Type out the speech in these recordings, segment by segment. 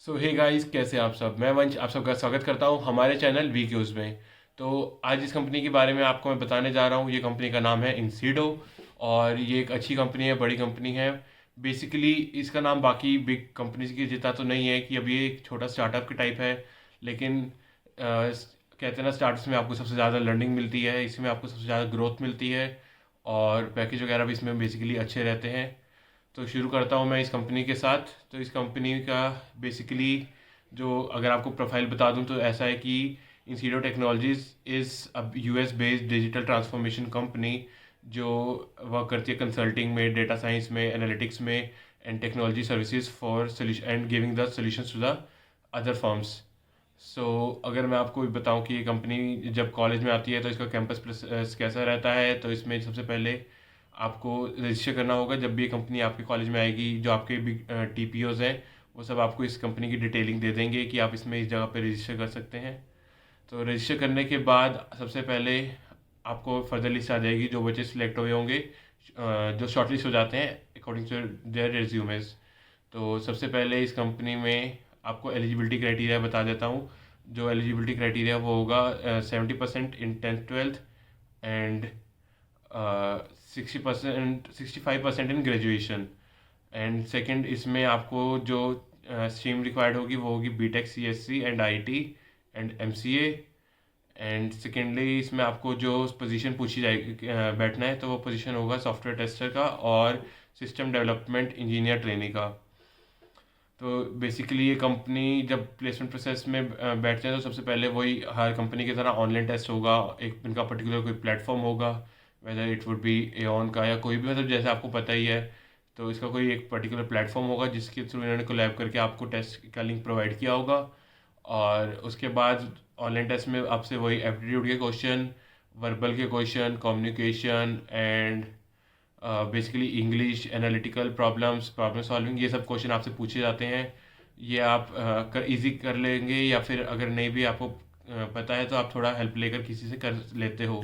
सो hey guys, कैसे आप सब। मैं वंश आप सबका स्वागत करता हूं हमारे चैनल वी क्यूज़ में। तो आज इस कंपनी के बारे में आपको मैं बताने जा रहा हूं। ये कंपनी का नाम है इंसीडो और ये एक अच्छी कंपनी है, बड़ी कंपनी है। बेसिकली इसका नाम बाकी बिग कंपनीज की जितना तो नहीं है कि अभी ये एक छोटा स्टार्टअप की टाइप है। लेकिन कहते हैं ना, स्टार्टअप्स में आपको सबसे ज़्यादा लर्निंग मिलती है, इसमें आपको सबसे ज़्यादा ग्रोथ मिलती है और पैकेज वगैरह भी इसमें बेसिकली अच्छे रहते हैं। तो शुरू करता हूँ मैं इस कंपनी के साथ। तो इस कंपनी का बेसिकली जो अगर आपको प्रोफाइल बता दूँ तो ऐसा है कि इंसीडो टेक्नोलॉजीज इज़ अब US based digital transformation company जो वर्क करती है कंसल्टिंग में, डेटा साइंस में, एनालिटिक्स में and technology services for solution and giving the solutions to the other firms. So अगर मैं आपको बताऊं कि ये कंपनी जब कॉलेज में आती है तो इसका कैंपस प्रोसेस कैसा रहता है, तो इसमें सबसे पहले आपको रजिस्टर करना होगा। जब भी ये कंपनी आपके कॉलेज में आएगी, जो आपके बिग टीपीओज हैं वो सब आपको इस कंपनी की डिटेलिंग दे देंगे कि आप इसमें इस जगह पे रजिस्टर कर सकते हैं। तो रजिस्टर करने के बाद सबसे पहले आपको फर्दर लिस्ट आ जाएगी, जो बच्चे सिलेक्ट हुए होंगे, जो शॉर्टलिस्ट हो जाते हैं अकॉर्डिंग टू देयर रिज्यूमेज। तो सबसे पहले इस कंपनी में आपको एलिजिबिलिटी क्राइटेरिया बता देता हूँ। जो एलिजिबिलिटी क्राइटेरिया वो होगा 70% in 10th 12th and 65% in graduation. And second, इसमें आपको जो स्ट्रीम रिक्वायर्ड होगी वो होगी BTech, CSC and IT and MCA. And secondly इसमें आपको जो पोजीशन पूछी जाएगी बैठना है, तो वो पोजीशन होगा सॉफ्टवेयर टेस्टर का और सिस्टम डेवलपमेंट इंजीनियर ट्रेनी का। तो बेसिकली ये कंपनी जब प्लेसमेंट प्रोसेस में बैठते हैं तो सबसे पहले वही हर कंपनी की तरह ऑनलाइन टेस्ट होगा। एक इनका पर्टिकुलर कोई प्लेटफॉर्म होगा, whether it would be Aon का या कोई भी, मतलब जैसे आपको पता ही है। तो इसका कोई एक पर्टिकुलर प्लेटफॉर्म होगा जिसके थ्रू इन्होंने कोलैब करके आपको टेस्ट का लिंक प्रोवाइड किया होगा। और उसके बाद ऑनलाइन टेस्ट में आपसे वही एप्टीट्यूड के क्वेश्चन, वर्बल के question, communication and basically English, analytical problems, problem solving, ये सब क्वेश्चन आपसे पूछे जाते हैं। ये आप इजी कर लेंगे या फिर अगर नहीं भी आपको पता है तो आप थोड़ा हेल्प लेकर किसी से कर लेते हो।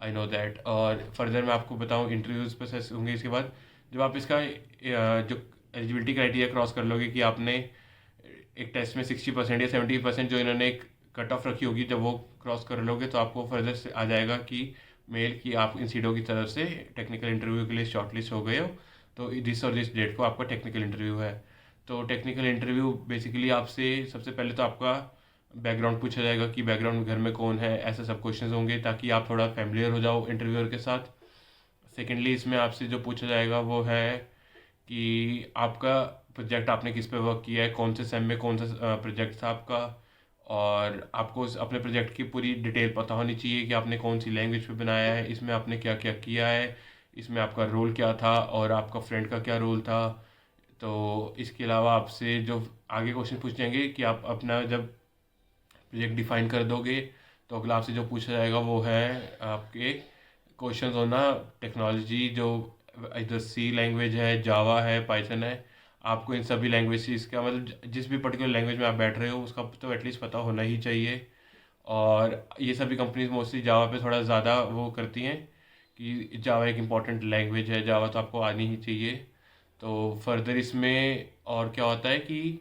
I know that. और फर्दर मैं आपको बताऊँ, इंटरव्यूज प्रोसेस होंगे इसके बाद। जब आप इसका जो एलिजिबिलिटी क्राइटेरिया क्रॉस कर लोगे कि आपने एक टेस्ट में 60% या 70% जो इन्होंने एक कट ऑफ रखी होगी, जब वो क्रॉस कर लोगे तो आपको फर्दर से आ जाएगा कि मेल कि आप इंसीडो की तरफ से टेक्निकल इंटरव्यू के लिए शॉर्टलिस्ट हो गए हो। तो दिस और दिस डेट को आपका टेक्निकल इंटरव्यू है। तो टेक्निकल इंटरव्यू बेसिकली आपसे सबसे पहले तो आपका बैकग्राउंड पूछा जाएगा कि बैकग्राउंड घर में कौन है, ऐसे सब क्वेश्चंस होंगे ताकि आप थोड़ा फैमिलियर हो जाओ इंटरव्यूअर के साथ। सेकेंडली इसमें आपसे जो पूछा जाएगा वो है कि आपका प्रोजेक्ट आपने किस पे वर्क किया है, कौन से सेम में कौन सा प्रोजेक्ट था आपका। और आपको अपने प्रोजेक्ट की पूरी डिटेल पता होनी चाहिए कि आपने कौन सी लैंग्वेज पे बनाया है, इसमें आपने क्या क्या किया है, इसमें आपका रोल क्या था और आपका फ्रेंड का क्या रोल था। तो इसके अलावा आपसे जो आगे क्वेश्चन पूछ जाएंगे कि आप अपना जब प्रोजेक्ट डिफाइन कर दोगे तो अगला आपसे जो पूछा जाएगा वो है आपके क्वेश्चंस होना टेक्नोलॉजी, जो इधर सी लैंग्वेज है, जावा है, पाइथन है। आपको इन सभी लैंग्वेज का मतलब जिस भी पर्टिकुलर लैंग्वेज में आप बैठ रहे हो उसका तो एटलीस्ट पता होना ही चाहिए। और ये सभी कंपनीज मोस्टली जावा पे थोड़ा ज़्यादा वो करती हैं कि जावा एक इम्पॉर्टेंट लैंग्वेज है, जावा तो आपको आनी ही चाहिए। तो फर्दर इसमें और क्या होता है कि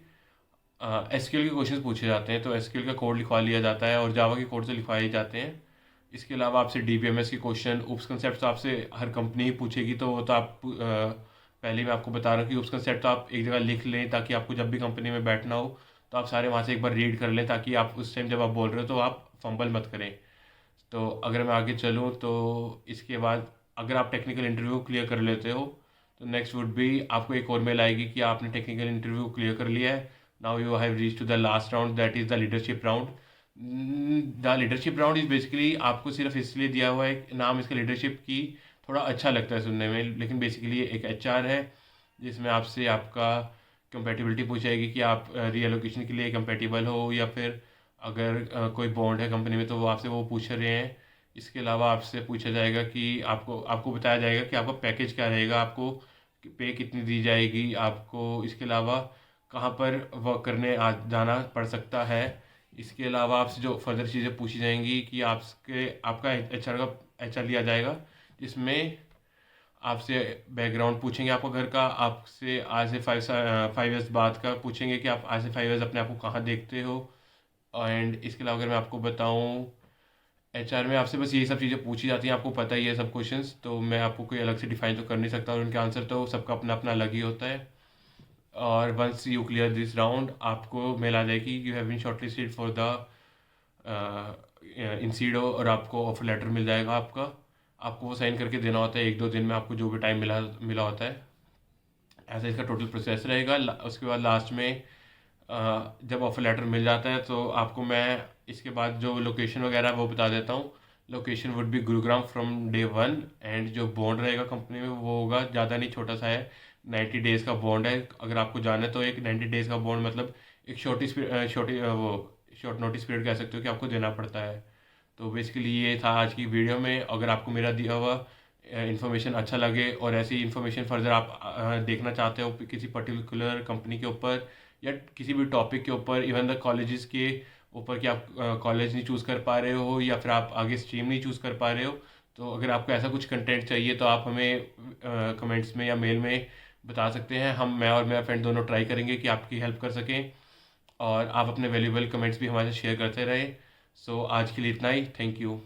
एसक्यूएल के क्वेश्चंस पूछे जाते हैं, तो एसक्यूएल का कोड लिखवा लिया जाता है और जावा के कोड से लिखवाए जाते हैं। इसके अलावा आपसे डीबीएमएस के क्वेश्चन, उप्स कंसेप्ट तो आपसे हर कंपनी ही पूछेगी, तो वो तो आप पहले मैं आपको बता रहा हूँ कि उप्स कंसेप्ट तो आप एक जगह लिख लें ताकि आपको जब भी कंपनी में बैठना हो तो आप सारे वहाँ से एक बार रीड कर लें, ताकि आप उस टाइम जब आप बोल रहे हो तो आप फंबल मत करें। तो अगर मैं आगे चलूँ तो इसके बाद अगर आप टेक्निकल इंटरव्यू क्लियर कर लेते हो तो नेक्स्ट वुड बी आपको एक और मेल आएगी कि आपने टेक्निकल इंटरव्यू क्लियर कर लिया है। Now you have reach to the last round, that is the leadership round. The leadership round is basically आपको सिर्फ इसलिए दिया हुआ है नाम इसका लीडरशिप की, थोड़ा अच्छा लगता है सुनने में, लेकिन बेसिकली एक एचआर है जिसमें आपसे आपका कंपेटिबिलिटी पूछेगी कि आप रीएलोकेशन के लिए कंपेटिबल हो या फिर अगर कोई बॉन्ड है कंपनी में तो वो आपसे वो पूछ रहे हैं। इसके अलावा आपसे पूछा जाएगा कि आपको आपको बताया जाएगा कि आपका पैकेज क्या रहेगा, आपको पे कितनी दी जाएगी आपको। इसके अलावा कहाँ पर वर्क करने जाना पड़ सकता है। इसके अलावा आपसे जो फर्दर चीज़ें पूछी जाएंगी कि आपके आपका एचआर लिया जाएगा, जिसमें आपसे बैकग्राउंड पूछेंगे आपका घर का, आपसे आज से 5 ईयर्स बाद का पूछेंगे कि आप आज से 5 ईयर्स अपने आप को कहाँ देखते हो। एंड इसके अलावा अगर मैं आपको बताऊँ, एचआर में आपसे बस यही सब चीज़ें पूछी जाती हैं, आपको पता ही है सब क्वेश्चंस, तो मैं आपको कोई अलग से डिफाइन तो कर नहीं सकता, और उनके आंसर तो सबका अपना अपना अलग ही होता है। और once you clear this round, आपको मेल आ जाएगी you have been shortlisted for the Incedo, और आपको ऑफर लेटर मिल जाएगा आपका। आपको वो साइन करके देना होता है 1-2 दिन में, आपको जो भी टाइम मिला मिला होता है। ऐसा इसका टोटल प्रोसेस रहेगा। उसके बाद लास्ट में जब ऑफर लेटर मिल जाता है तो आपको मैं इसके बाद जो लोकेशन वगैरह वो बता देता हूँ। Location would be Gurugram from day one, and जो बॉन्ड रहेगा कंपनी में वो होगा, ज़्यादा नहीं, छोटा सा है, 90 डेज़ का बॉन्ड है। अगर आपको जाना है तो एक 90 डेज़ का बॉन्ड मतलब एक वो शॉर्ट नोटिस पीरियड कह सकते हो कि आपको देना पड़ता है। तो बेसिकली ये था आज की वीडियो में। अगर आपको मेरा दिया हुआ इन्फॉर्मेशन अच्छा लगे और ऐसी इन्फॉर्मेशन फर्दर आप देखना चाहते हो किसी पर्टिकुलर कंपनी के ऊपर या किसी भी टॉपिक के ऊपर, इवन द कॉलेजेस के ऊपर, कि आप कॉलेज नहीं चूज़ कर पा रहे हो या फिर आप आगे स्ट्रीम नहीं चूज़ कर पा रहे हो, तो अगर आपको ऐसा कुछ कंटेंट चाहिए तो आप हमें कमेंट्स में या मेल में बता सकते हैं। मैं और मेरा फ्रेंड दोनों ट्राई करेंगे कि आपकी हेल्प कर सकें, और आप अपने वैल्यूबल कमेंट्स भी हमारे साथ शेयर करते रहें। सो आज के लिए इतना ही। Thank you.